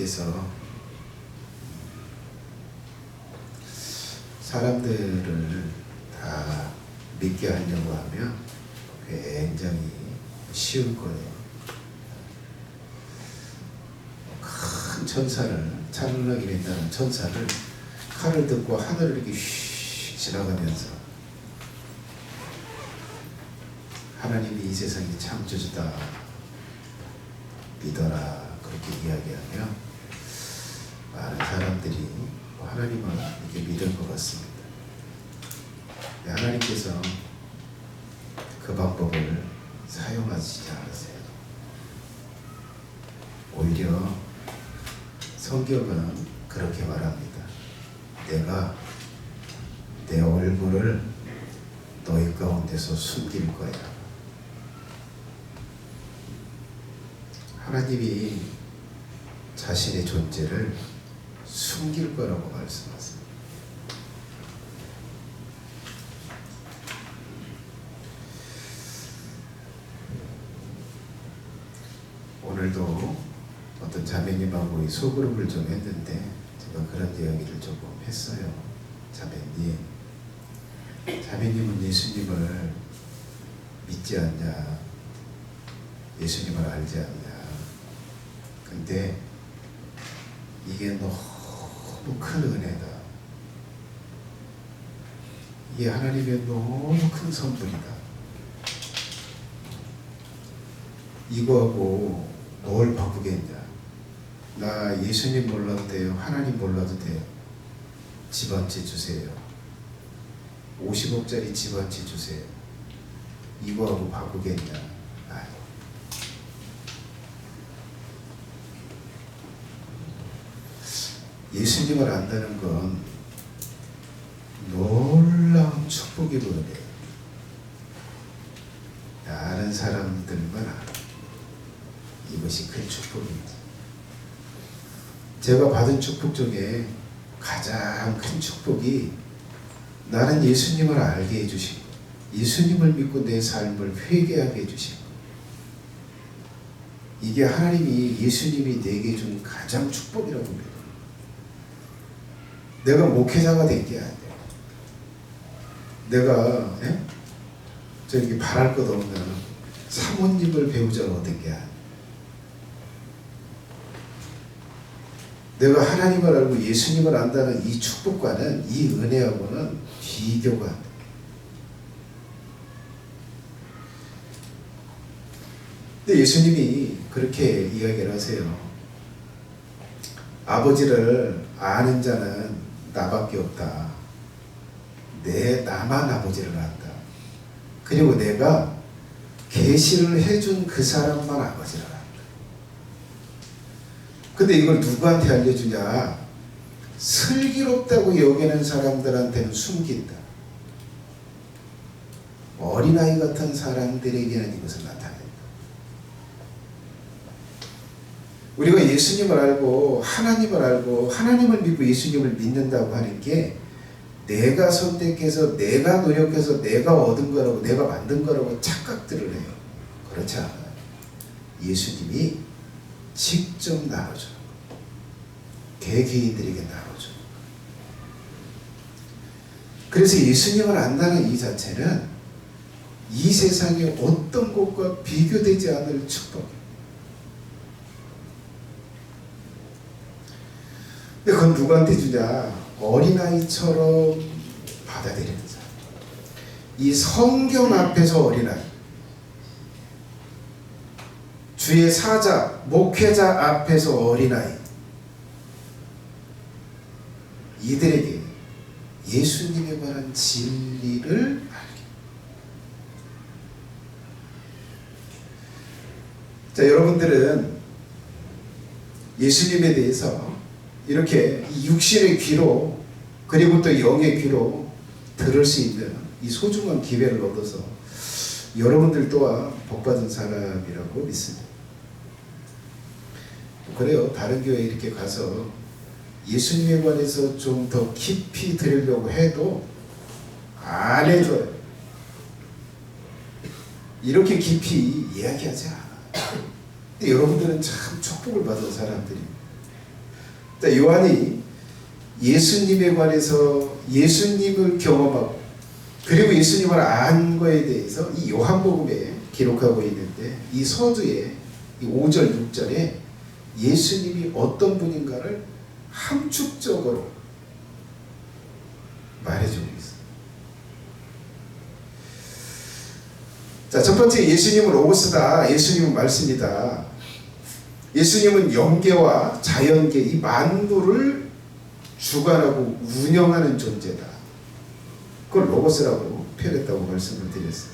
하나님께서 사람들을 다 믿게 하려고 하면 굉장히 쉬울 거예요. 큰 천사를, 찬란하게 된다는 천사를 칼을 듣고 하늘을 이렇게 휙 지나가면서 하나님이 이 세상이 창조주다 믿어라 그렇게 이야기하면 많은 사람들이 하나님을 이렇게 믿을 것 같습니다. 하나님께서 그 방법을 사용하시지 않으세요. 오히려 성경은 그렇게 말합니다. 내가 내 얼굴을 너희 가운데서 숨길 거야. 하나님이 자신의 존재를 숨길 거라고 말씀하세요. 오늘도 어떤 자매님하고 소그룹을 좀 했는데 제가 그런 이야기를 조금 했어요. 자매님은 예수님을 믿지 않냐? 예수님을 알지 않냐? 근데 이게 너무 큰 은혜다. 이게 하나님의 너무 큰 선물이다. 이거하고 뭘 바꾸겠냐? 나 예수님 몰라도 돼요. 하나님 몰라도 돼요. 집 한 채 주세요. 50억짜리 집 한 채 주세요. 이거하고 바꾸겠냐? 예수님을 안다는 건 놀라운 축복이거든요. 아는 사람들만 알아. 이것이 큰 축복입니다. 제가 받은 축복 중에 가장 큰 축복이 나는 예수님을 알게 해주신 것, 예수님을 믿고 내 삶을 회개하게 해주신 것. 이게 하나님이 예수님이 내게 준 가장 축복이라고 믿어요. 내가 목회자가 된 게 아니에요. 내가 저기 바랄 것 없는 사모님을 배우자로 얻은 게 아니에요. 내가 하나님을 알고 예수님을 안다는 이 축복과는, 이 은혜하고는 비교가 안 돼요. 근데 예수님이 그렇게 이야기를 하세요. 아버지를 아는 자는 나밖에 없다. 나만 아버지를 안다. 그리고 내가 계시를 해준 그 사람만 아버지를 안다. 근데 이걸 누구한테 알려주냐? 슬기롭다고 여기는 사람들한테는 숨긴다. 어린아이 같은 사람들에게는 이것을 나타낸다. 우리가 예수님을 알고 하나님을 알고 하나님을 믿고 예수님을 믿는다고 하는 게 내가 선택해서 내가 노력해서 내가 얻은 거라고 내가 만든 거라고 착각들을 해요. 그렇지 않아요. 예수님이 직접 나눠주는 거. 개개인들에게 나눠주는 거. 그래서 예수님을 안다는 이 자체는 이 세상의 어떤 것과 비교되지 않을 축복이에요. 근데 그건 누구한테 주냐? 어린아이처럼 받아들이는 사람. 이 성경 앞에서 어린아이, 주의 사자, 목회자 앞에서 어린아이, 이들에게 예수님에 관한 진리를 알게. 자, 여러분들은 예수님에 대해서 이렇게 육신의 귀로 그리고 또 영의 귀로 들을 수 있는 이 소중한 기회를 얻어서 여러분들 또한 복받은 사람이라고 믿습니다. 그래요. 다른 교회에 이렇게 가서 예수님에 관해서 좀 더 깊이 들으려고 해도 안 해줘요. 이렇게 깊이 이야기하지 않아요. 근데 여러분들은 참 축복을 받은 사람들입니다. 요한이 예수님에 관해서 예수님을 경험하고 그리고 예수님을 안 거에 대해서 이 요한복음에 기록하고 있는데 이 서두에 이 5절 6절에 예수님이 어떤 분인가를 함축적으로 말해주고 있어요. 자, 첫 번째 예수님은 로고스다. 예수님은 말씀이다. 예수님은 영계와 자연계 이 만물을 주관하고 운영하는 존재다. 그걸 로고스라고 표현했다고 말씀을 드렸어요.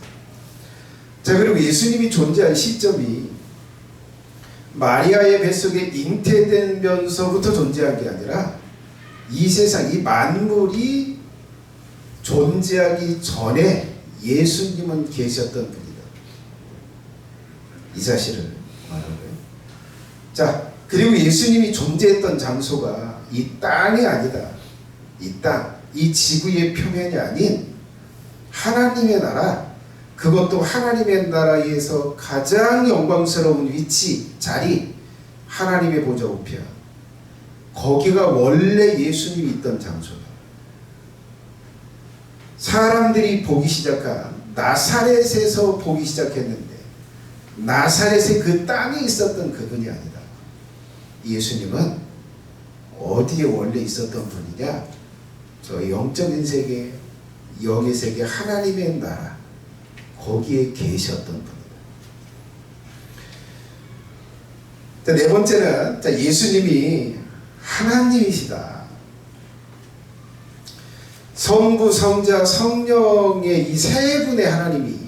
자, 그리고 예수님이 존재한 시점이 마리아의 뱃속에 잉태되면서부터 존재한 게 아니라 이 세상, 이 만물이 존재하기 전에 예수님은 계셨던 분이다. 이 사실을 말하는 거예요. 자, 그리고 예수님이 존재했던 장소가 이 땅이 아니다. 이 땅, 이 지구의 표면이 아닌 하나님의 나라, 그것도 하나님의 나라에서 가장 영광스러운 위치, 자리, 하나님의 보좌 우편, 거기가 원래 예수님이 있던 장소다. 사람들이 보기 시작한 나사렛에서 보기 시작했는데 나사렛의 그 땅에 있었던 그분이 아니다. 예수님은 어디에 원래 있었던 분이냐? 저 영적인 세계, 영의 세계, 하나님의 나라, 거기에 계셨던 분이다. 자, 네 번째는 예수님이 하나님이시다. 성부, 성자, 성령의 이 세 분의 하나님이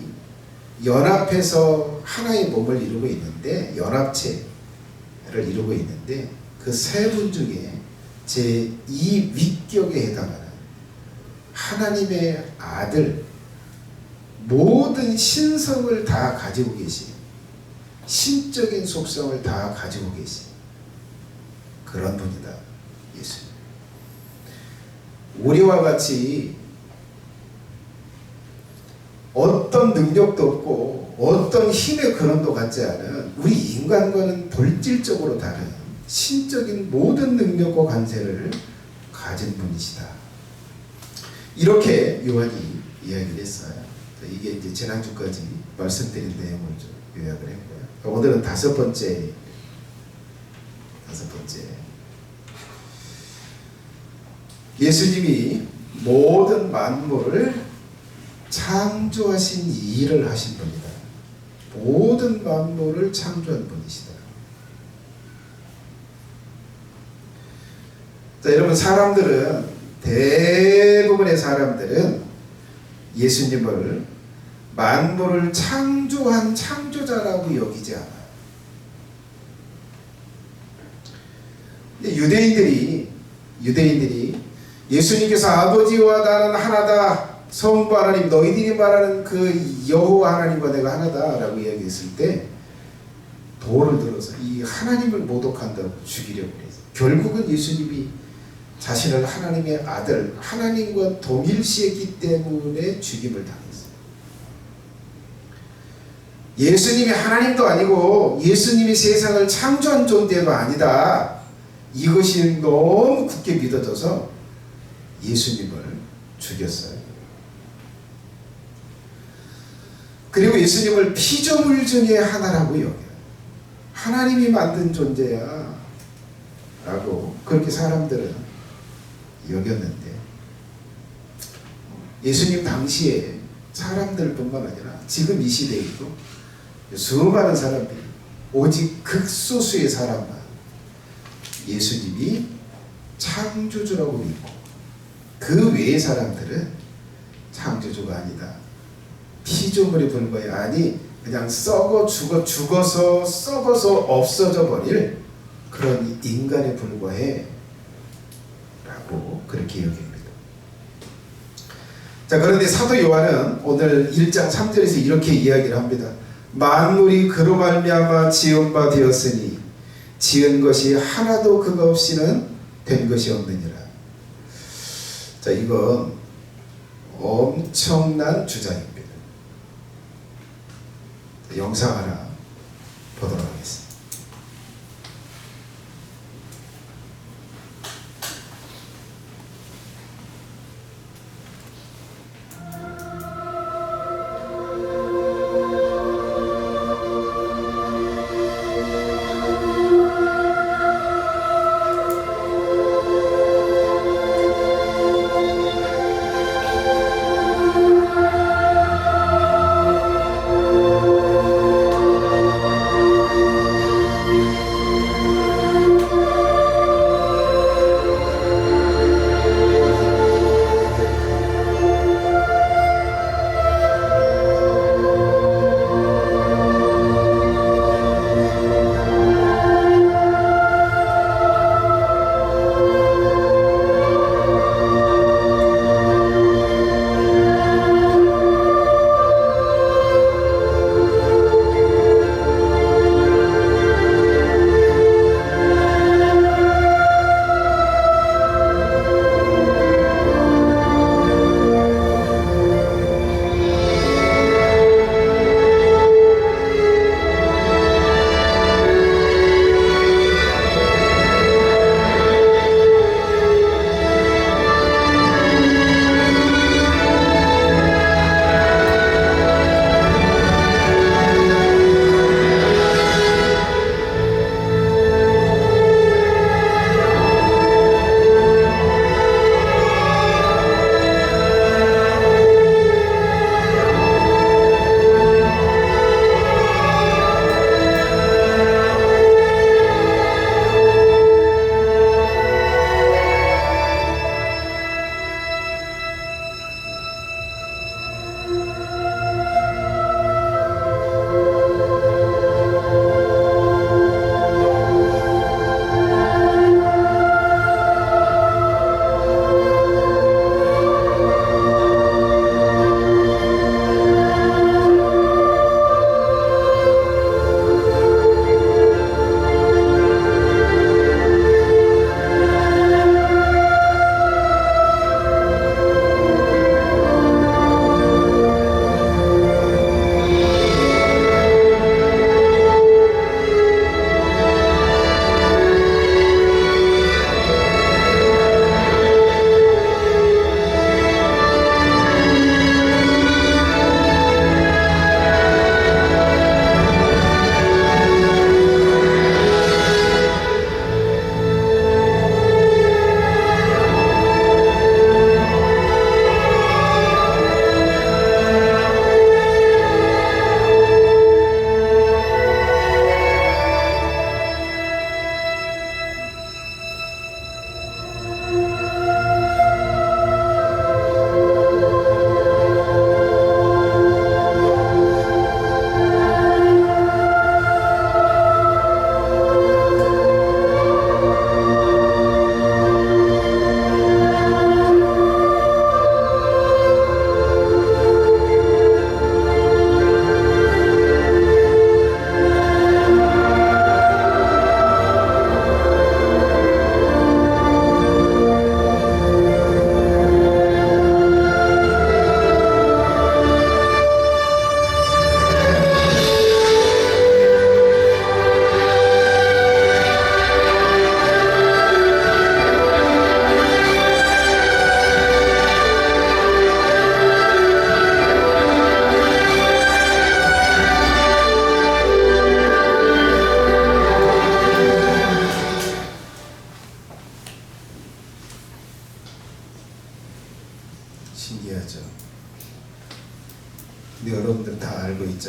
연합해서 하나의 몸을 이루고 있는데, 연합체를 이루고 있는데 그 세 분 중에 제2 위격에 해당하는 하나님의 아들, 모든 신성을 다 가지고 계신, 신적인 속성을 다 가지고 계신 그런 분이다. 예수님. 우리와 같이 어떤 능력도 없고 어떤 힘의 근원도 갖지 않은 우리 인간과는 본질적으로 다른 신적인 모든 능력과 관세를 가진 분이시다. 이렇게 요한이 이야기를 했어요. 이게 이제 지난주까지 말씀드린 내용을 좀 요약을 했고요. 오늘은 다섯 번째. 예수님이 모든 만물을 창조하신 일을 하신 분이다. 모든 만물을 창조한 분이시다. 자, 여러분, 대부분의 사람들은 예수님을 만물을 창조한 창조자라고 여기지 않아요. 근데 유대인들이 예수님께서 아버지와 나는 하나다, 성부 하나님, 너희들이 말하는 그 여호와 하나님과 내가 하나다라고 이야기했을 때 돌을 들어서 이 하나님을 모독한다고 죽이려고 했어요. 결국은 예수님이 자신을 하나님의 아들, 하나님과 동일시했기 때문에 죽임을 당했어요. 예수님이 하나님도 아니고 예수님이 세상을 창조한 존재도 아니다. 이것이 너무 굳게 믿어져서 예수님을 죽였어요. 그리고 예수님을 피조물 중에 하나라고 여겨요. 하나님이 만든 존재야 라고 그렇게 사람들은 여겼는데, 예수님 당시에 사람들뿐만 아니라 지금 이 시대에도 수많은 사람들이, 오직 극소수의 사람만 예수님이 창조주라고 믿고 그 외의 사람들은 창조주가 아니다, 피조물에 불과해, 아니 그냥 죽어서 썩어서 없어져 버릴 그런 인간에 불과해 라고 그렇게 여깁니다. 자, 그런데 사도 요한은 오늘 1장 3절에서 이렇게 이야기를 합니다. 만물이 그로 말미암아 지은 바 되었으니 지은 것이 하나도 그가 없이는 된 것이 없느니라. 자, 이건 엄청난 주장입니다. 영상 하나 보도록 하겠습니다.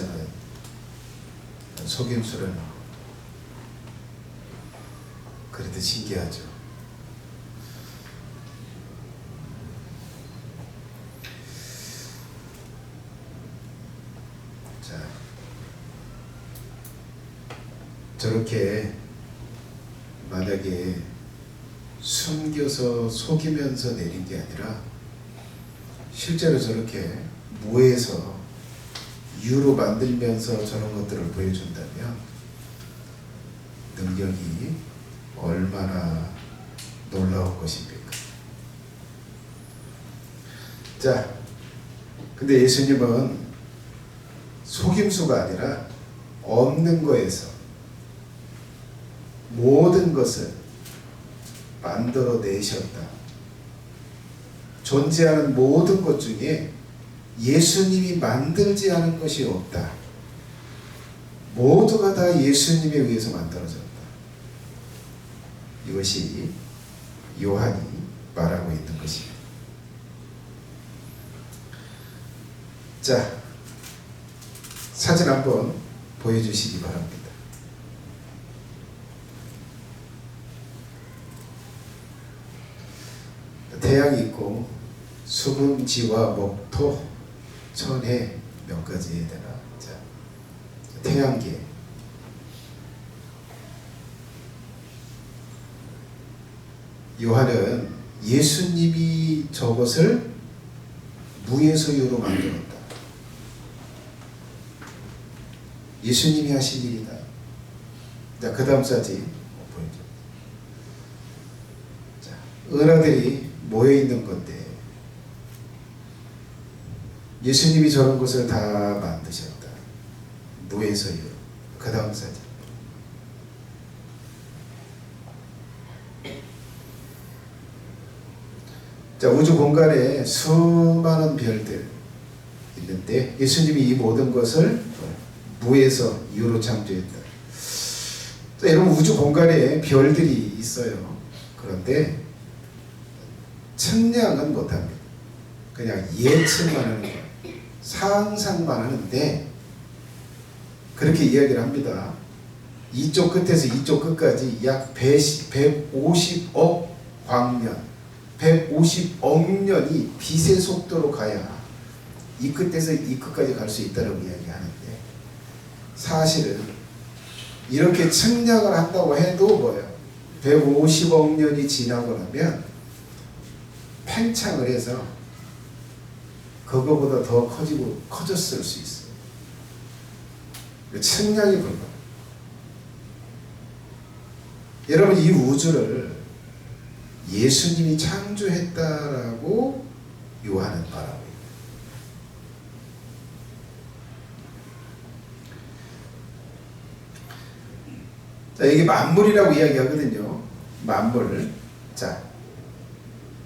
있잖아요. 속임수라는 거. 그래도 신기하죠. 자, 저렇게 만약에 숨겨서 속이면서 내린 게 아니라 실제로 저렇게 무에서 유로 만들면서 저런 것들을 보여준다면 능력이 얼마나 놀라운 것입니까? 자, 근데 예수님은 속임수가 아니라 없는 거에서 모든 것을 만들어 내셨다. 존재하는 모든 것 중에 예수님이 만들지 않은 것이 없다. 모두가 다 예수님에 의해서 만들어졌다. 이것이 요한이 말하고 있는 것입니다. 자, 사진 한번 보여주시기 바랍니다. 태양이 있고 수금지와 목토, 천해 몇 가지 해야 되나? 자, 태양계. 요한은 예수님이 저것을 무에서 유로 만들었다. 예수님이 하신 일이다. 자, 그 다음 사진 보여줘. 자, 은하들이 모여 있는 건데 예수님이 저런 것을 다 만드셨다. 무에서 유로. 그 다음 사진. 자, 우주 공간에 수많은 별들 있는데 예수님이 이 모든 것을 무에서 유로 창조했다. 또 여러분, 우주 공간에 별들이 있어요. 그런데 측량은 못합니다. 그냥 예측만 하는 거예요. 상상만 하는데 그렇게 이야기를 합니다. 이쪽 끝에서 이쪽 끝까지 약 150억 광년, 150억 년이 빛의 속도로 가야 이 끝에서 이 끝까지 갈 수 있다고 이야기하는데, 사실은 이렇게 측량을 한다고 해도 뭐예요? 150억 년이 지나고 나면 팽창을 해서 그거보다 더 커졌을 수 있어요. 측량이 불가능해요. 여러분, 이 우주를 예수님이 창조했다라고 요한은 말하고 있습니다. 자, 이게 만물이라고 이야기하거든요. 만물을. 자,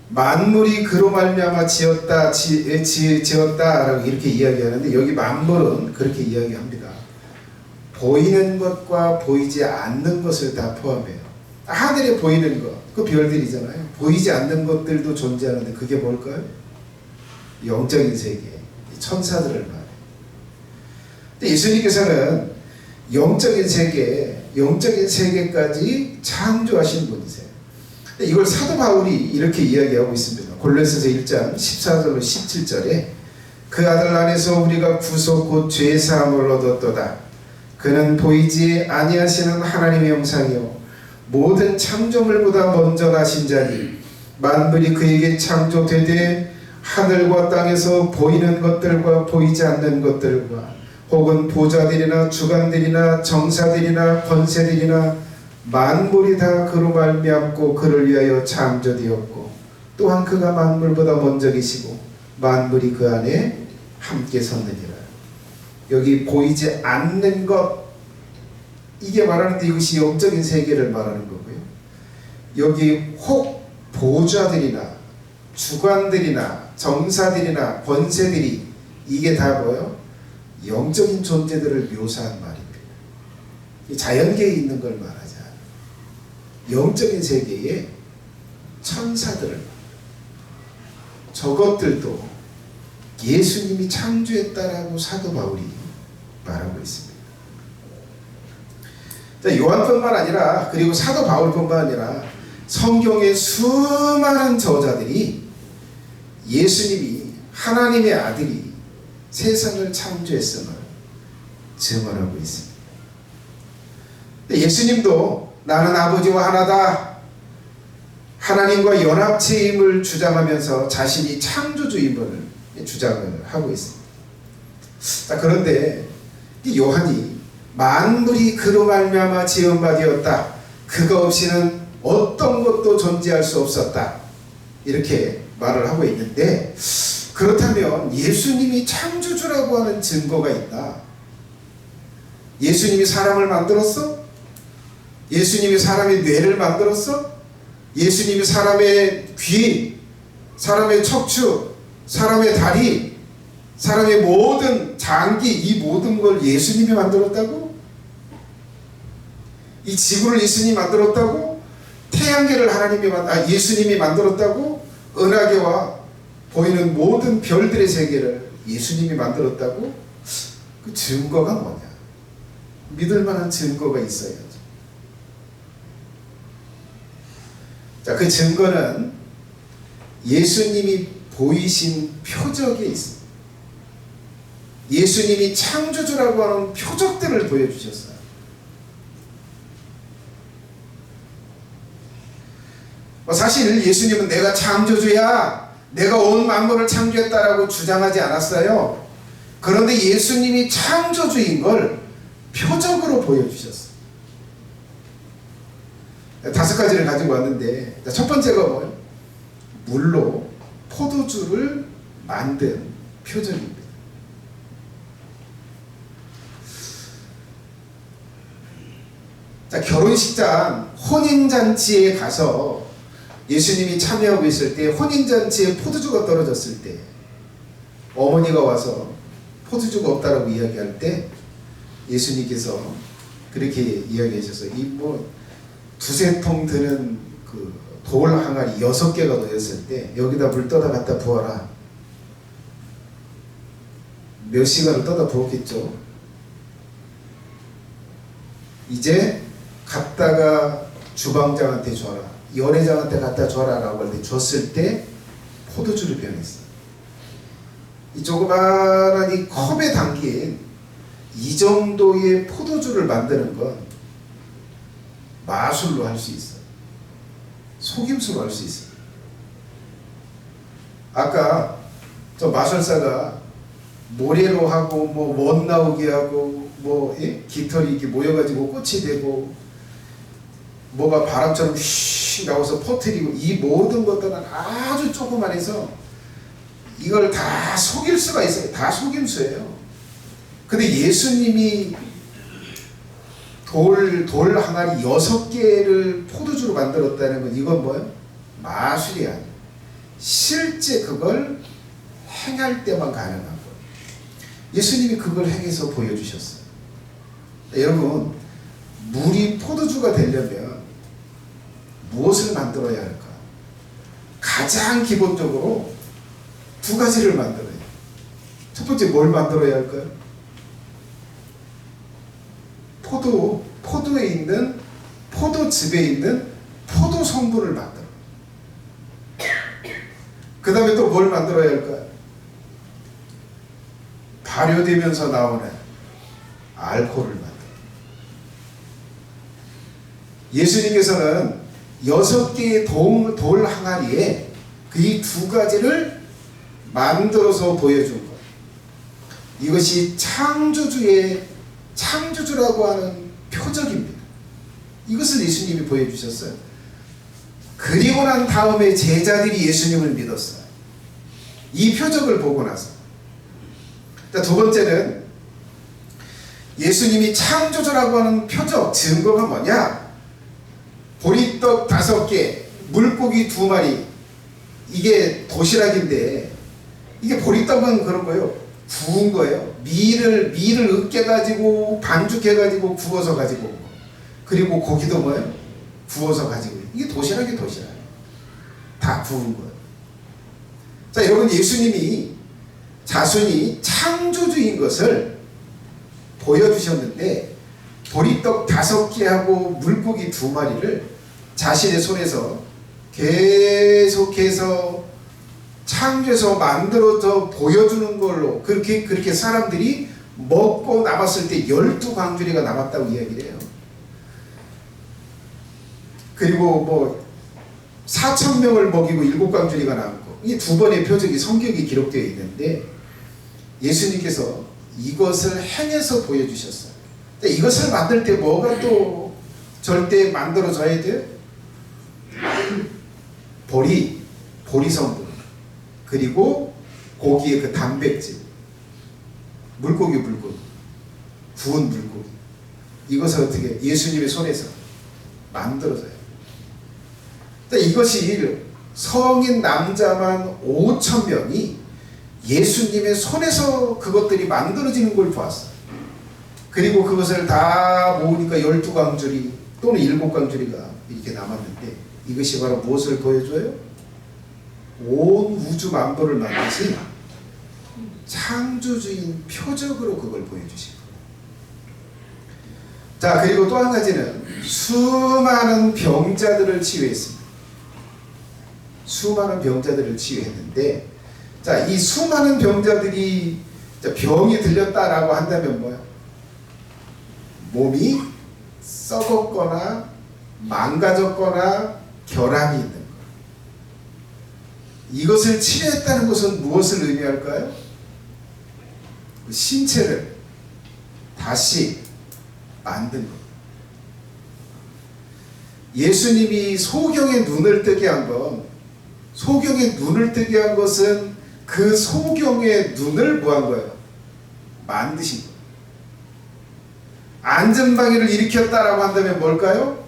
만물이 그로 말미암아 지었다라고 이렇게 이야기하는데, 여기 만물은 그렇게 이야기합니다. 보이는 것과 보이지 않는 것을 다 포함해요. 하늘에 보이는 것, 그 별들이잖아요. 보이지 않는 것들도 존재하는데 그게 뭘까요? 영적인 세계, 천사들을 말해요. 근데 예수님께서는 영적인 세계까지 창조하신 분이세요. 근데 이걸 사도 바울이 이렇게 이야기하고 있습니다. 골로새서 1장 14절로 17절에 그 아들 안에서 우리가 구속 곧 죄 사함을 얻었도다. 그는 보이지 아니하시는 하나님의 형상이요 모든 창조물보다 먼저 나신 자니 만물이 그에게 창조되되 하늘과 땅에서 보이는 것들과 보이지 않는 것들과 혹은 보좌들이나 주관들이나 정사들이나 권세들이나 만물이 다 그로 말미암고 그를 위하여 창조되었고 또한 그가 만물보다 먼저 계시고 만물이 그 안에 함께 섰느니라. 여기 보이지 않는 것, 이게 말하는데 이것이 영적인 세계를 말하는 거고요. 여기 혹 보좌들이나 주관들이나 정사들이나 권세들이, 이게 다 뭐예요? 영적인 존재들을 묘사한 말입니다. 자연계에 있는 걸 말하지 않아요. 영적인 세계에 천사들을 말해요. 저것들도 예수님이 창조했다라고 사도 바울이 말합니다. 있습니다. 자, 요한뿐만 아니라 그리고 사도 바울뿐만 아니라 성경의 수많은 저자들이 예수님이 하나님의 아들이 세상을 창조했음을 증언하고 있습니다. 예수님도 나는 아버지와 하나다, 하나님과 연합체임을 주장하면서 자신이 창조주임을 주장을 하고 있습니다. 자, 그런데 요한이 만물이 그로 말미암아 지은 바 되었다, 그가 없이는 어떤 것도 존재할 수 없었다, 이렇게 말을 하고 있는데, 그렇다면 예수님이 창조주라고 하는 증거가 있다. 예수님이 사람을 만들었어? 예수님이 사람의 뇌를 만들었어? 예수님이 사람의 귀, 사람의 척추, 사람의 다리, 사람의 모든 장기, 이 모든 걸 예수님이 만들었다고? 이 지구를 예수님이 만들었다고? 태양계를 예수님이 만들었다고? 은하계와 보이는 모든 별들의 세계를 예수님이 만들었다고? 그 증거가 뭐냐? 믿을 만한 증거가 있어야죠. 자, 그 증거는 예수님이 보이신 표적에 있습니다. 예수님이 창조주라고 하는 표적들을 보여주셨어요. 사실 예수님은 내가 창조주야, 내가 온 만물을 창조했다라고 주장하지 않았어요. 그런데 예수님이 창조주인 걸 표적으로 보여주셨어요. 5가지를 가지고 왔는데, 첫 번째가 뭐예요? 물로 포도주를 만든 표적입니다. 자, 결혼식장 혼인잔치에 가서 예수님이 참여하고 있을 때, 혼인잔치에 포도주가 떨어졌을 때 어머니가 와서 포도주가 없다라고 이야기할 때 예수님께서 그렇게 이야기하셔서 이 두세 통 드는 그 돌 항아리 6개가 놓였을 때 여기다 물 떠다 갖다 부어라. 몇 시간을 떠다 부었겠죠. 이제 갖다가 주방장한테 줘라, 연회장한테 갖다 줘라 라고 할 때 줬을 때 포도주를 변했어. 이 조그마한 이 컵에 담긴 이 정도의 포도주를 만드는 건 마술로 할 수 있어. 속임수로 할 수 있어. 아까 저 마술사가 모래로 하고 원 나오게 하고 깃털이 이렇게 모여가지고 꽃이 되고 뭐가 바람처럼 휘 나와서 퍼뜨리고, 이 모든 것들은 아주 조그만해서 이걸 다 속일 수가 있어요. 다 속임수예요. 근데 예수님이 돌 항아리 6개를 포도주로 만들었다는 건 이건 뭐예요? 마술이 아니에요. 실제 그걸 행할 때만 가능한 거예요. 예수님이 그걸 행해서 보여주셨어요. 여러분, 물이 포도주가 되려면 무엇을 만들어야 할까? 가장 기본적으로 2가지를 만들어야 해요. 첫 번째, 뭘 만들어야 할까요? 포도에 있는, 포도즙에 있는 포도 성분을 만들어. 그 다음에 또 뭘 만들어야 할까요? 발효되면서 나오는 알코올을 만들어. 예수님께서는 6개의 돌 항아리에 그 이 2가지를 만들어서 보여준 거예요. 이것이 창조주라고 하는 표적입니다. 이것을 예수님이 보여주셨어요. 그리고 난 다음에 제자들이 예수님을 믿었어요. 이 표적을 보고 나서. 자, 2번째는 예수님이 창조주라고 하는 표적, 증거가 뭐냐? 보리떡 5개, 물고기 2마리, 이게 도시락인데, 이게 보리떡은 그런 거예요. 구운 거예요. 밀을 으깨가지고 반죽해가지고 구워서 가지고 온 거. 그리고 고기도 뭐예요? 구워서 가지고. 이게 도시락이 도시락. 다 구운 거예요. 자, 여러분, 예수님이 자신이 창조주인 것을 보여주셨는데 보리떡 5개하고 물고기 2마리를 자신의 손에서 계속해서 창조해서 만들어서 보여주는 걸로 그렇게 사람들이 먹고 남았을 때 12광주리가 남았다고 이야기를 해요. 그리고 뭐 4,000명을 먹이고 7광주리가 남고, 이 2번의 표적이 성경에 기록되어 있는데 예수님께서 이것을 행해서 보여주셨어요. 이것을 만들 때 뭐가 또 절대 만들어져야 돼요? 보리 성분, 그리고 고기의 그 단백질, 물고기, 구운 물고기, 이것을 어떻게 예수님의 손에서 만들어져요. 이것이 성인 남자만 5,000명이 예수님의 손에서 그것들이 만들어지는 걸 보았어요. 그리고 그것을 다 모으니까 12광주리 또는 7광주리가 이렇게 남았는데, 이것이 바로 무엇을 보여줘요? 온 우주 만물을 만드신 창조주인 표적으로 그걸 보여주신 거예요. 자, 그리고 또 한 가지는 수많은 병자들을 치유했습니다. 수많은 병자들을 치유했는데, 자, 이 수많은 병자들이 병이 들렸다라고 한다면 뭐야? 몸이 썩었거나 망가졌거나 결함이 있는 것. 이것을 치료했다는 것은 무엇을 의미할까요? 신체를 다시 만든 것. 예수님이 소경의 눈을 뜨게 한 건, 소경의 눈을 뜨게 한 것은 그 소경의 눈을 뭐 한 거예요? 만드신 거예요. 안전방위를 일으켰다라고 한다면 뭘까요?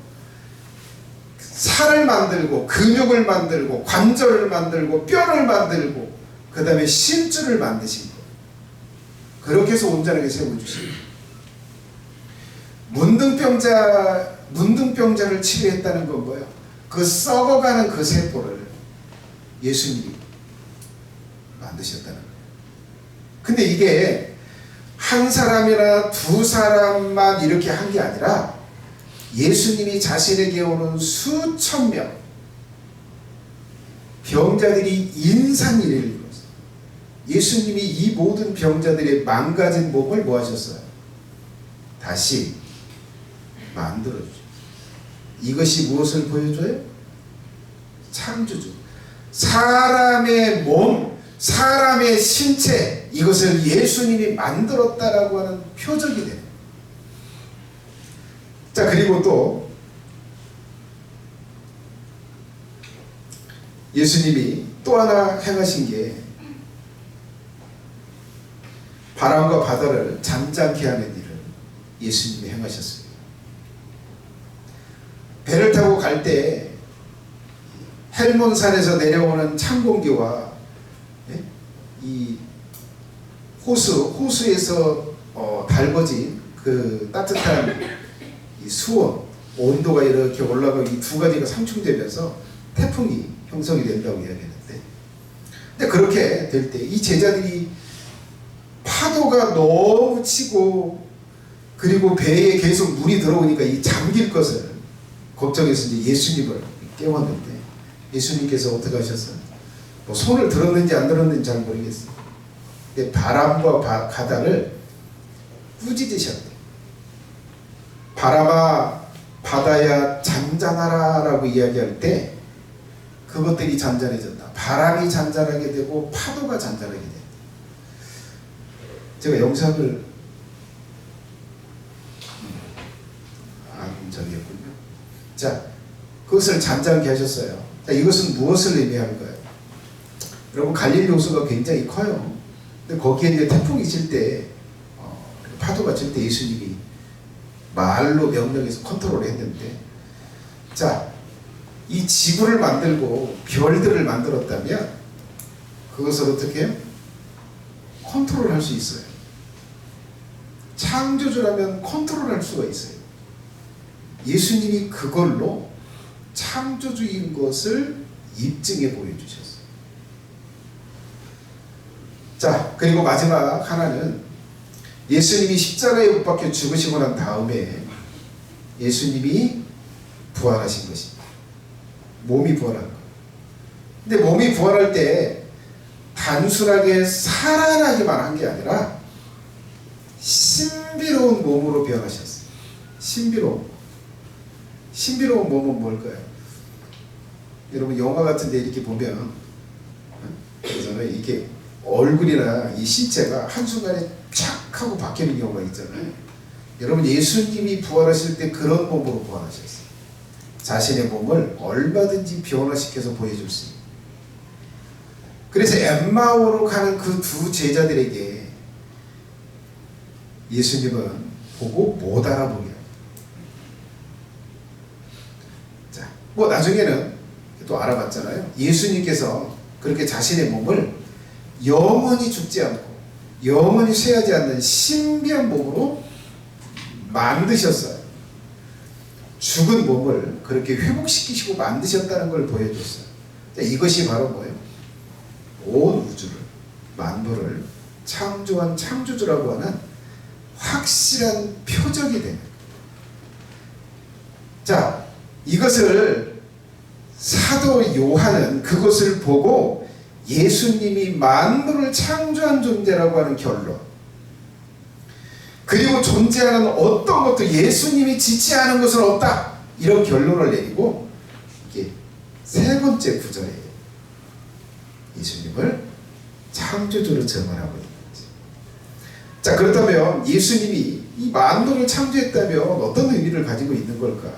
살을 만들고 근육을 만들고 관절을 만들고 뼈를 만들고 그 다음에 심줄을 만드신 거예요. 그렇게 해서 온전하게 세워주신 거예요. 문둥병자를 치료했다는 건 뭐예요? 그 썩어가는 그 세포를 예수님이 만드셨다는 거예요. 근데 이게 한 사람이나 2사람만 이렇게 한 게 아니라 예수님이 자신에게 오는 수천 명 병자들이 인산이를 이루었어요. 예수님이 이 모든 병자들의 망가진 몸을 뭐 하셨어요? 다시 만들어주죠. 이것이 무엇을 보여줘요? 창조주. 사람의 몸, 사람의 신체, 이것을 예수님이 만들었다라고 하는 표적이 돼요. 자, 그리고 또 예수님이 또 하나 행하신 게 바람과 바다를 잠잠케 하는 일을 예수님이 행하셨습니다. 배를 타고 갈 때 헬몬산에서 내려오는 찬 공기와 이 호수에서 달궈진 그 따뜻한 이 수온, 온도가 이렇게 올라가고 이 두 가지가 상충되면서 태풍이 형성이 된다고 이야기했는데, 근데 그렇게 될 때 이 제자들이 파도가 너무 치고 그리고 배에 계속 물이 들어오니까 이 잠길 것을 걱정해서 이제 예수님을 깨웠는데, 예수님께서 어떻게 하셨어요? 뭐 손을 들었는지 안 들었는지 잘 모르겠어요. 근데 바람과 바다를 꾸짖으셨대. 바람아 바다야 잔잔하라 라고 이야기할 때 그것들이 잔잔해졌다. 바람이 잔잔하게 되고 파도가 잔잔하게 된다. 제가 영상을 안 정했군요. 자, 그것을 잔잔하게 하셨어요. 자, 이것은 무엇을 의미하는가요? 여러분, 갈릴리 호수가 굉장히 커요. 근데 거기에 이제 태풍이 칠 때, 파도가 칠 때 예수님이 말로 명령해서 컨트롤을 했는데, 자, 이 지구를 만들고 별들을 만들었다면 그것을 어떻게 해요? 컨트롤할 수 있어요. 창조주라면 컨트롤할 수가 있어요. 예수님이 그걸로 창조주인 것을 입증해 보여주셨어요. 자, 그리고 마지막 하나는 예수님이 십자가에 못 박혀 죽으시고 난 다음에 예수님이 부활하신 것입니다. 몸이 부활한 거. 근데 몸이 부활할 때 단순하게 살아나기만 한 게 아니라 신비로운 몸으로 변하셨어요. 신비로운 몸은 뭘까요? 여러분 영화 같은 데 이렇게 보면 그래서는 이게 얼굴이나 이 신체가 한순간에 착 하고 바뀌는 경우가 있잖아요. 여러분 예수님이 부활하실 때 그런 몸으로 부활하셨어요. 자신의 몸을 얼마든지 변화시켜서 보여줄 수 있는. 그래서 엠마오로 가는 그 두 제자들에게 예수님은 보고 못 알아보게 합니다. 자, 뭐 나중에는 또 알아봤잖아요. 예수님께서 그렇게 자신의 몸을 영원히 죽지 않고 영원히 쇠하지 않는 신비한 몸으로 만드셨어요. 죽은 몸을 그렇게 회복시키시고 만드셨다는 걸 보여줬어요. 자, 이것이 바로 뭐예요? 온 우주를, 만물을 창조한 창조주라고 하는 확실한 표적이 되는 거예요. 자, 이것을 사도 요한은 그것을 보고 예수님이 만물을 창조한 존재라고 하는 결론, 그리고 존재하는 어떤 것도 예수님이 지체하는 것은 없다, 이런 결론을 내리고 이게 세 번째 구절에 예수님을 창조주로 증언하고 있는 거지. 자, 그렇다면 예수님이 이 만물을 창조했다면 어떤 의미를 가지고 있는 걸까?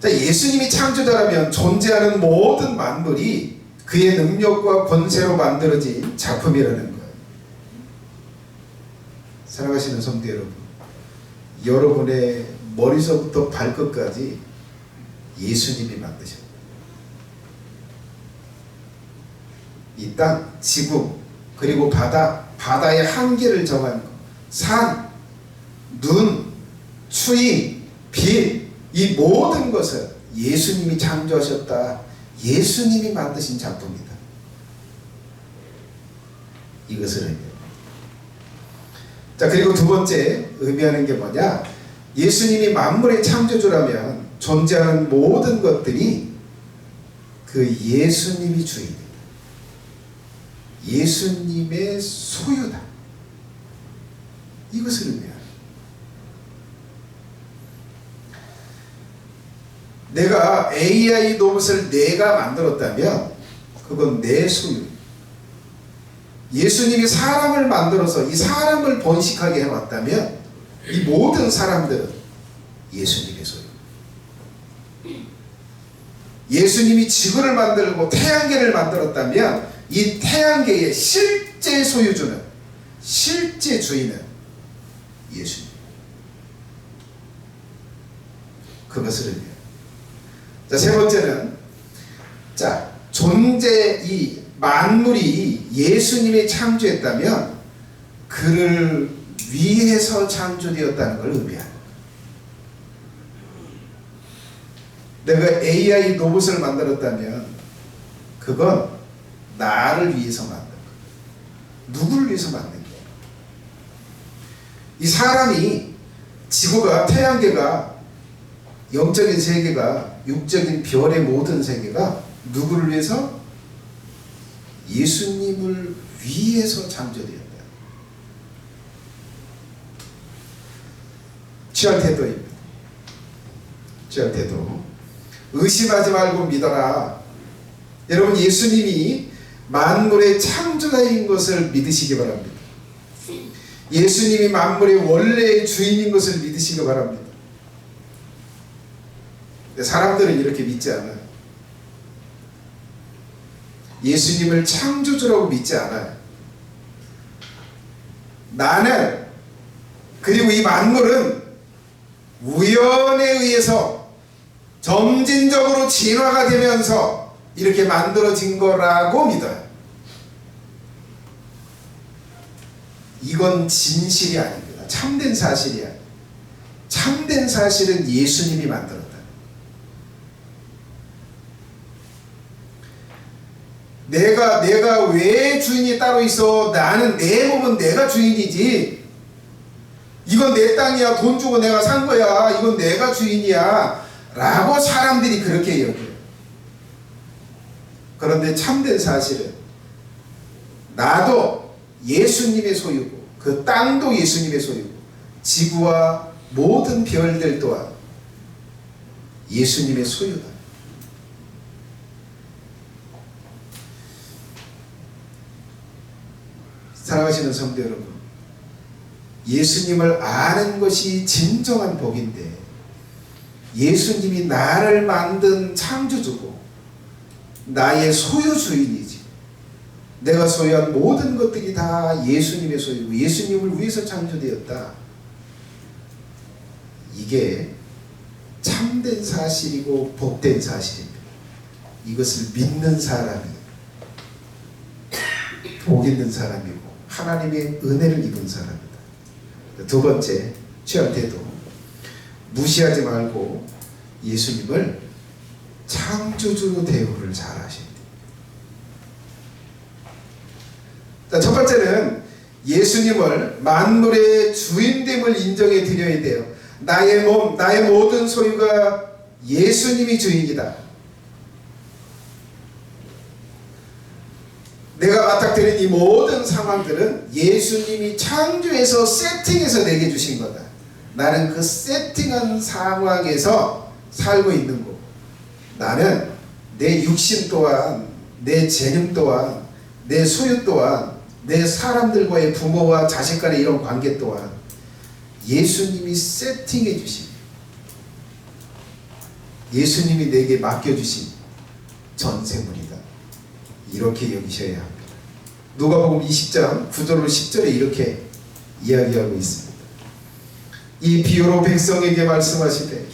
자, 예수님이 창조자라면 존재하는 모든 만물이 그의 능력과 권세로 만들어진 작품이라는 거예요. 사랑하시는 성도 여러분, 여러분의 머리서부터 발끝까지 예수님이 만드셨다. 이 땅, 지구, 그리고 바다의 한계를 정한 것, 산, 눈, 추위, 빛, 이 모든 것을 예수님이 창조하셨다. 예수님이 만드신 작품이다. 이것을 의미합니다. 자, 그리고 두 번째 의미하는 게 뭐냐? 예수님이 만물의 창조주라면 존재하는 모든 것들이 그 예수님이 주인이다. 예수님의 소유다. 이것을 의미합니다. 내가 AI 로봇을 내가 만들었다면 그건 내 소유. 예수님이 사람을 만들어서 이 사람을 번식하게 해왔다면 이 모든 사람들은 예수님의 소유. 예수님이 지구를 만들고 태양계를 만들었다면 이 태양계의 실제 소유주는, 실제 주인은 예수님. 그것을 의미해요. 자, 세 번째는, 자, 이 만물이 예수님이 창조했다면 그를 위해서 창조되었다는 걸 의미합니다. 내가 AI 로봇을 만들었다면 그건 나를 위해서 만든 거예요. 누구를 위해서 만든 거예요? 이 사람이, 지구가, 태양계가, 영적인 세계가, 육적인 별의 모든 세계가 누구를 위해서? 예수님을 위해서 창조되었다. 취할 태도입니다. 취할 태도. 의심하지 말고 믿어라. 여러분, 예수님이 만물의 창조자인 것을 믿으시기 바랍니다. 예수님이 만물의 원래의 주인인 것을 믿으시기 바랍니다. 사람들은 이렇게 믿지 않아요. 예수님을 창조주라고 믿지 않아요. 나는, 그리고 이 만물은 우연에 의해서 점진적으로 진화가 되면서 이렇게 만들어진 거라고 믿어요. 이건 진실이 아닙니다. 참된 사실이 아니에요. 참된 사실은 예수님이 만들었다. 내가 왜 주인이 따로 있어? 나는 내 몸은 내가 주인이지. 이건 내 땅이야. 돈 주고 내가 산 거야. 이건 내가 주인이야. 라고 사람들이 그렇게 여겨요. 그런데 참된 사실은 나도 예수님의 소유고 그 땅도 예수님의 소유고 지구와 모든 별들 또한 예수님의 소유다. 사랑하시는 성도 여러분, 예수님을 아는 것이 진정한 복인데 예수님이 나를 만든 창조주고 나의 소유주인이지. 내가 소유한 모든 것들이 다 예수님의 소유고 예수님을 위해서 창조되었다. 이게 참된 사실이고 복된 사실입니다. 이것을 믿는 사람이 복 있는 사람이고 하나님의 은혜를 입은 사람이다. 두 번째, 취할 때도 무시하지 말고 예수님을 창조주로 대우를 잘 하셔야 돼요. 자, 첫 번째는 예수님을 만물의 주인됨을 인정해 드려야 돼요. 나의 몸, 나의 모든 소유가 예수님이 주인이다. 내가 맞닥뜨린 이 모든 상황들은 예수님이 창조해서 세팅해서 내게 주신 거다. 나는 그 세팅한 상황에서 살고 있는 거고 나는 내 육신 또한 내 재능 또한 내 소유 또한 내 사람들과의 부모와 자식 간의 이런 관계 또한 예수님이 세팅해 주신 예수님이 내게 맡겨주신 전세물이다. 이렇게 여기셔야 합니다. 누가복음 20장 9절로 10절에 이렇게 이야기하고 있습니다. 이 비유로 백성에게 말씀하시되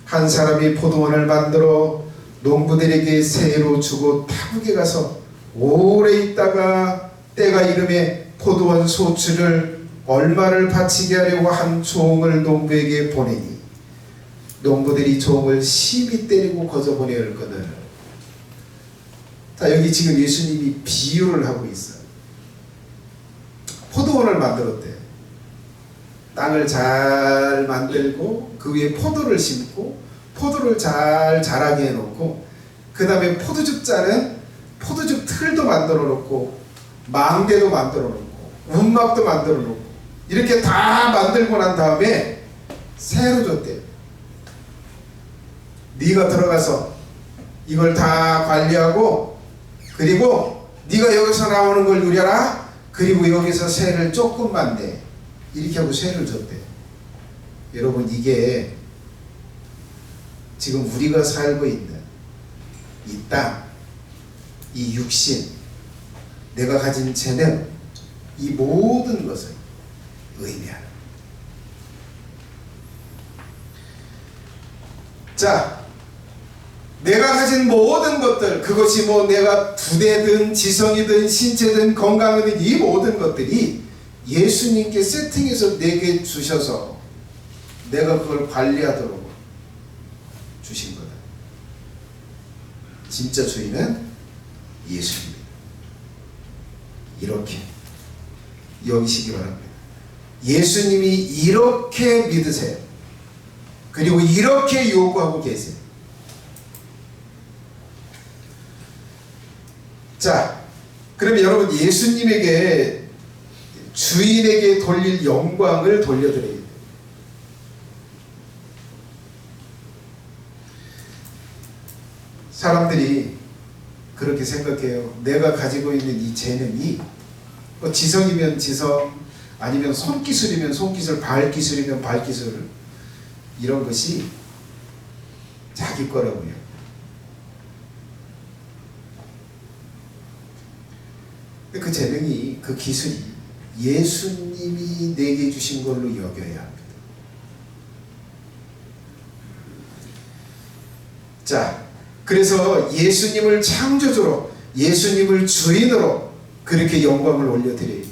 한 사람이 포도원을 만들어 농부들에게 세로 주고 타국에 가서 오래 있다가 때가 이름에 포도원 소출을 얼마를 바치게 하려고 한 종을 농부에게 보내니 농부들이 종을 심히 때리고 거저보내 었거늘. 자, 여기 지금 예수님이 비유를 하고 있어요. 포도원을 만들었대. 땅을 잘 만들고 그 위에 포도를 심고 포도를 잘 자라게 해놓고 그 다음에 포도즙 짜는 포도즙 틀도 만들어 놓고 망대도 만들어 놓고 움막도 만들어 놓고 이렇게 다 만들고 난 다음에 새로 줬대요. 네가 들어가서 이걸 다 관리하고 그리고 네가 여기서 나오는 걸 누려라. 그리고 여기서 새를 조금만 내. 이렇게 하고 새를 줬대. 여러분, 이게 지금 우리가 살고 있는 이 땅, 이 육신, 내가 가진 재능, 이 모든 것을 의미하는. 자, 내가 가진 모든 것들, 그것이 뭐 내가 두뇌든 지성이든 신체든 건강이든 이 모든 것들이 예수님께 세팅해서 내게 주셔서 내가 그걸 관리하도록 주신 거다. 진짜 주인은 예수님입니다. 이렇게 여기시기 바랍니다. 예수님이 이렇게 믿으세요. 그리고 이렇게 요구하고 계세요. 자, 그러면 여러분, 예수님에게 주인에게 돌릴 영광을 돌려드려야 돼요. 사람들이 그렇게 생각해요. 내가 가지고 있는 이 재능이 뭐 지성이면 지성, 아니면 손기술이면 손기술, 발기술이면 발기술, 이런 것이 자기 거라고요. 그 재능이, 그 기술이 예수님이 내게 주신 걸로 여겨야 합니다. 자, 그래서 예수님을 창조주로, 예수님을 주인으로 그렇게 영광을 올려드려야 해요.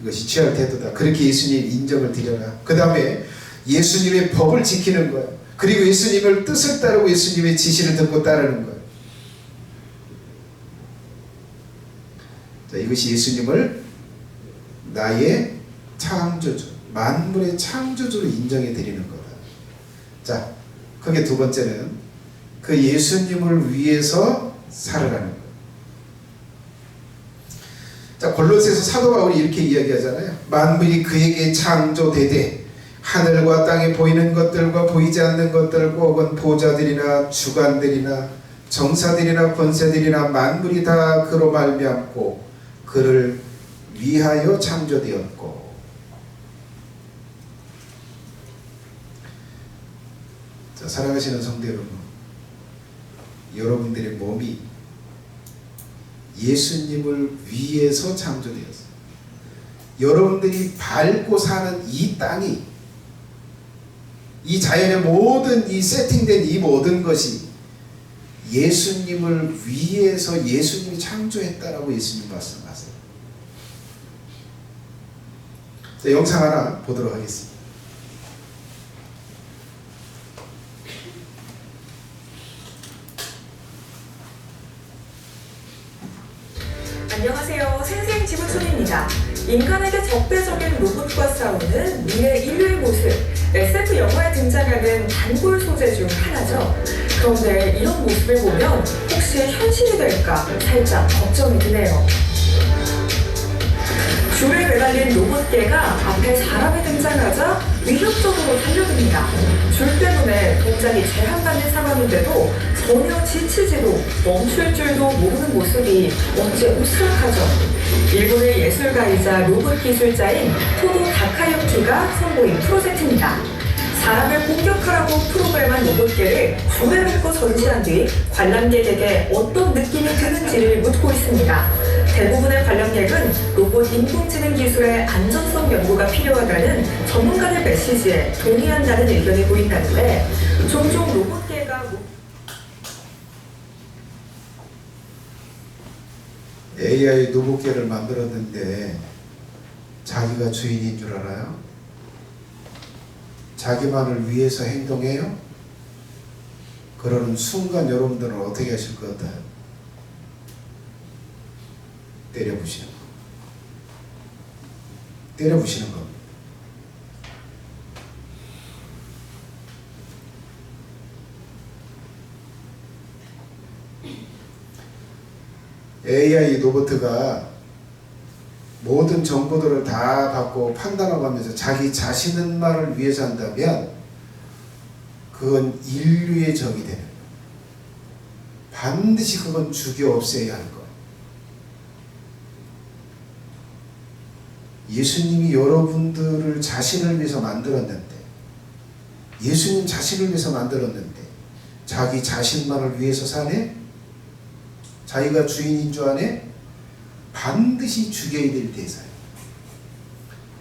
이것이 취할 태도다. 그렇게 예수님 인정을 드려라. 그 다음에 예수님의 법을 지키는 거예요. 그리고 예수님을 뜻을 따르고 예수님의 지시를 듣고 따르는 거예요. 자, 이것이 예수님을 나의 창조주, 만물의 창조주로 인정해 드리는 거다. 자, 그게 두 번째는 그 예수님을 위해서 살아가는 것. 자, 골로새서 사도 바울이 이렇게 이야기하잖아요. 만물이 그에게 창조되되 하늘과 땅에 보이는 것들과 보이지 않는 것들과 혹은 보좌들이나 주관들이나 정사들이나 권세들이나 만물이 다 그로 말미암고 그를 위하여 창조되었고. 자, 사랑하시는 성도 여러분, 여러분들의 몸이 예수님을 위해서 창조되었어요. 여러분들이 밟고 사는 이 땅이, 이 자연의 모든 이 세팅된 이 모든 것이 예수님을 위해서 예수님이 창조했다라고 예수님 말씀하세요. 자, 영상 하나 보도록 하겠습니다. 안녕하세요. 생생지구촌입니다. 인간에게 적대적인 로봇과 싸우는 미래 인류의 모습, SF 영화에 등장하는 단골 소재 중 하나죠. 그런데 이런 모습을 보면 혹시 현실이 될까 살짝 걱정이 드네요. 줄에 매달린 로봇개가 앞에 사람이 등장하자 위협적으로 달려듭니다. 줄 때문에 동작이 제한받는 상황인데도 전혀 지치지도 멈출 줄도 모르는 모습이 어째 오싹하죠. 일본의 예술가이자 로봇 기술자인 토도 다카유키가 선보인 프로젝트입니다. 사람을 공격하라고 프로그램한 로봇개를 줄에 묶고 전시한 뒤 관람객에게 어떤 느낌이 드는지를 묻고 있습니다. 대부분의 관람객은 로봇 인공지능 기술의 안전성 연구가 필요하다는 전문가들 메시지에 동의한다는 의견이 보인다는데, 종종 로봇개가 AI 로봇개를 만들었는데 자기가 주인인 줄 알아요? 자기만을 위해서 행동해요? 그러는 순간 여러분들은 어떻게 하실 것 같아요? 때려부시는 거. 때려부시는 거. AI 로봇가 모든 정보들을 다 받고 판단하고 하면서 자기 자신만을 위해서 한다면 그건 인류의 적이 되는 거예요. 반드시 그건 죽여 없애야 할 거예요. 예수님이 여러분들을 자신을 위해서 만들었는데, 예수님 자신을 위해서 만들었는데 자기 자신만을 위해서 사네? 자기가 주인인 줄 아네? 반드시 죽여야 될 대사예요.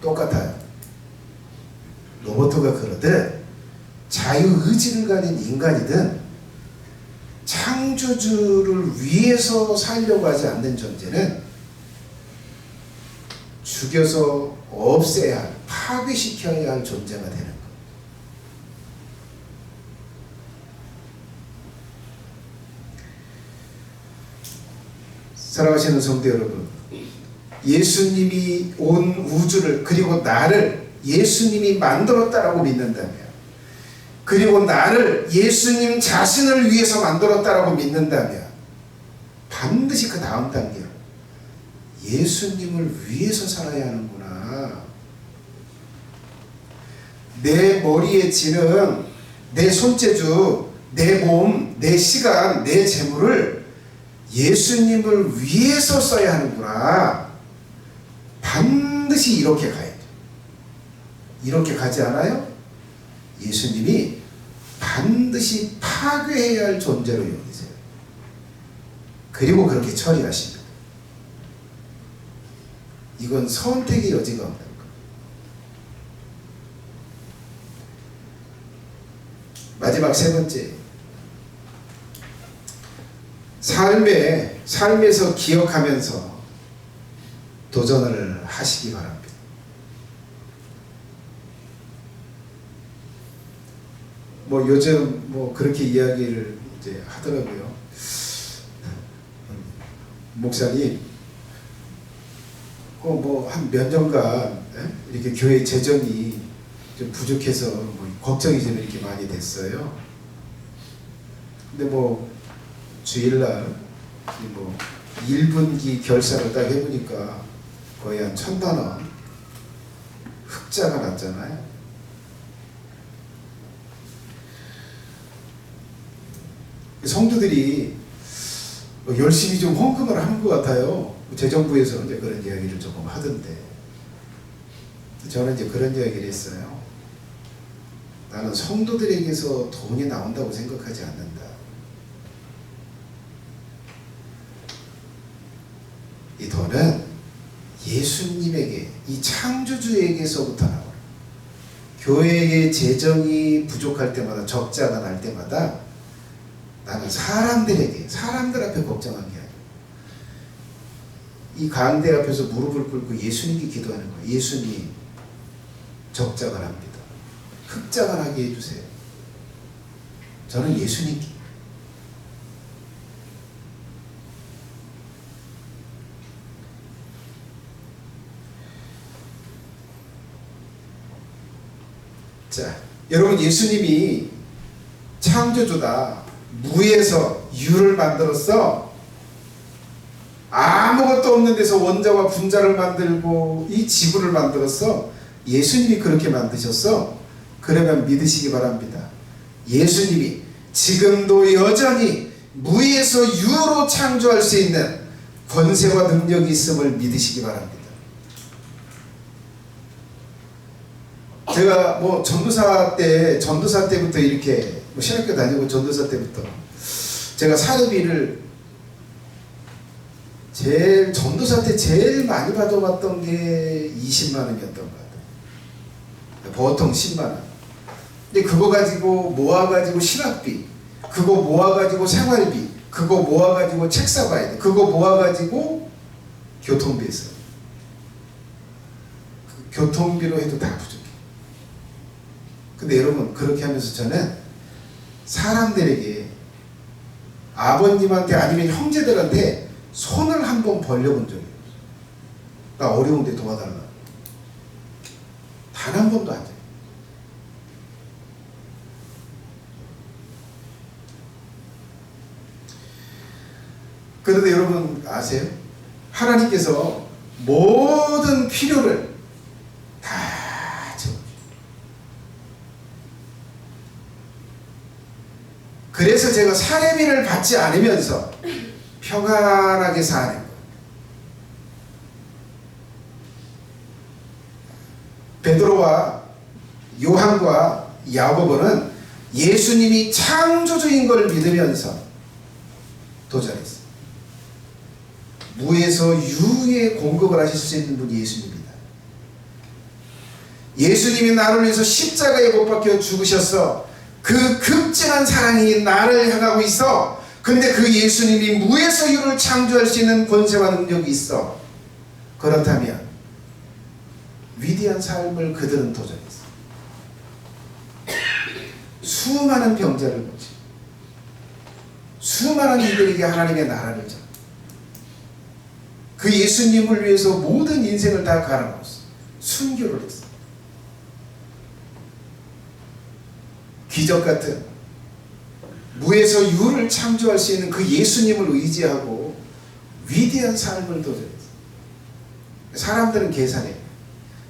똑같아요. 로봇가 그러듯 자유의지를 가진 인간이든 창조주를 위해서 살려고 하지 않는 존재는 죽여서 없애야 할, 파괴시켜야 할 존재가 되는 거예요. 사랑하시는 성도 여러분, 예수님이 온 우주를, 그리고 나를 예수님이 만들었다라고 믿는다면, 그리고 나를 예수님 자신을 위해서 만들었다라고 믿는다면 반드시 그 다음 단계로 예수님을 위해서 살아야 하는구나. 내 머리에 지는 내 손재주, 내 몸, 내 시간, 내 재물을 예수님을 위해서 써야 하는구나. 반드시 이렇게 가야죠. 이렇게 가지 않아요? 예수님이 반드시 파괴해야 할 존재로 여기세요. 그리고 그렇게 처리하십니다. 이건 선택의 여지가 없는 거예요. 마지막 세 번째, 삶에서 기억하면서 도전을 하시기 바랍니다. 뭐 요즘 뭐 그렇게 이야기를 이제 하더라고요. 목사님, 뭐 한 몇 년간 이렇게 교회 재정이 좀 부족해서 뭐 걱정이 좀 이렇게 많이 됐어요. 근데 뭐 주일날 뭐 1분기 결산을 딱 해보니까 거의 한 1,000만 원 흑자가 났잖아요. 성도들이 열심히 좀 헌금을 하는 것 같아요. 재정부에서 이제 그런 이야기를 조금 하던데, 저는 이제 그런 이야기를 했어요. 나는 성도들에게서 돈이 나온다고 생각하지 않는다. 이 돈은 예수님에게, 이 창조주에게서부터 나와요. 교회의 재정이 부족할 때마다, 적자가 날 때마다 나는 사람들에게, 사람들 앞에 걱정한 게 아니에요. 이 강대 앞에서 무릎을 꿇고 예수님께 기도하는 거예요. 예수님, 적자가 납니다. 흑자가 나게 해주세요. 저는 예수님께. 자, 여러분, 예수님이 창조주다. 무에서 유를 만들었어. 아무것도 없는 데서 원자와 분자를 만들고 이 지구를 만들었어. 예수님이 그렇게 만드셨어. 그러면 믿으시기 바랍니다. 예수님이 지금도 여전히 무에서 유로 창조할 수 있는 권세와 능력이 있음을 믿으시기 바랍니다. 제가 뭐 전도사 때부터 이렇게 뭐 신학교 다니고 전도사 때부터 제가 사례비를 전도사 때 제일 많이 받아봤던 게 20만 원이었던 것 같아요. 보통 10만 원. 근데 그거 가지고 모아가지고 신학비, 그거 모아가지고 생활비, 그거 모아가지고 책 사봐야 돼. 그거 모아가지고 교통비 했어요. 그 교통비로 해도 다 부족해. 근데 여러분, 그렇게 하면서 저는 사람들에게, 아버님한테 아니면 형제들한테 손을 한번 벌려본 적이 없어요. 나 어려운데 도와달라. 단 한 번도 안 돼요. 그런데 여러분 아세요? 하나님께서 모든 필요를 다 채워줘요. 그래서 제가 사례비를 받지 않으면서 평안하게 사는 거예요. 베드로와 요한과 야고보는 예수님이 창조주인 걸 믿으면서 도전했어요. 무에서 유의 공급을 하실 수 있는 분이 예수님입니다. 예수님이 나를 위해서 십자가에 못 박혀 죽으셨어. 그 극진한 사랑이 나를 향하고 있어. 근데 그 예수님이 무에서 유를 창조할 수 있는 권세와 능력이 있어. 그렇다면 위대한 삶을 그들은 도전했어. 수많은 병자를 고치, 수많은 이들에게 하나님의 나라를 줘. 그 예수님을 위해서 모든 인생을 다 갈아넣었어. 순교를 했어. 기적 같은 무에서 유를 창조할 수 있는 그 예수님을 의지하고 위대한 삶을 도전했어. 사람들은 계산해.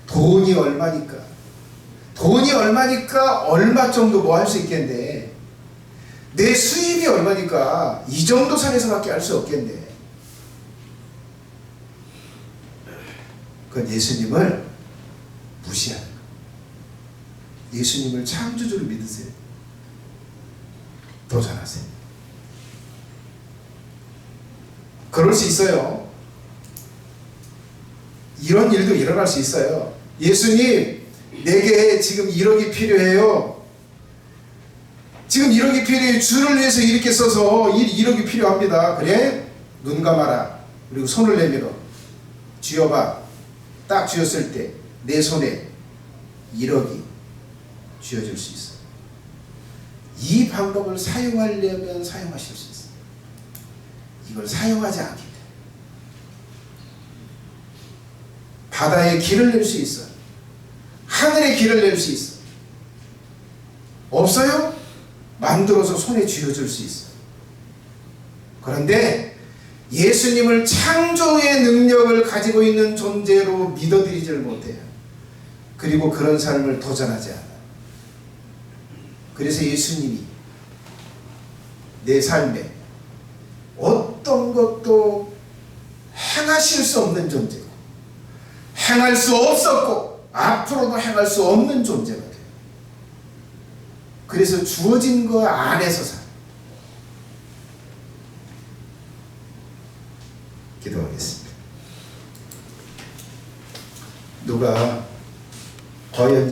돈이 얼마니까 얼마 정도 뭐 할 수 있겠네. 내 수입이 얼마니까 이 정도 선에서밖에 할 수 없겠네. 그건 예수님을 무시하는 거예요. 예수님을 창조주로 믿으세요. 도전하세요. 그럴 수 있어요. 이런 일도 일어날 수 있어요. 예수님, 내게 지금 1억이 필요해요. 지금 1억이 필요해요. 주를 위해서 이렇게 써서 1억이 필요합니다. 그래? 눈 감아라. 그리고 손을 내밀어. 쥐어봐. 딱 쥐었을 때 내 손에 1억이 쥐어질 수 있어요. 이 방법을 사용하려면 사용하실 수 있어요. 이걸 사용하지 않기 때문에 바다에 길을 낼 수 있어. 하늘에 길을 낼 수 있어. 없어요? 만들어서 손에 쥐어줄 수 있어. 그런데 예수님을 창조의 능력을 가지고 있는 존재로 믿어드리지를 못해요. 그리고 그런 삶을 도전하지 않아. 그래서 예수님이 내 삶에 어떤 것도 행하실 수 없는 존재고, 행할 수 없었고 앞으로도 행할 수 없는 존재가 돼요. 그래서 주어진 거 안에서 살아요. 기도하겠습니다. 누가 과연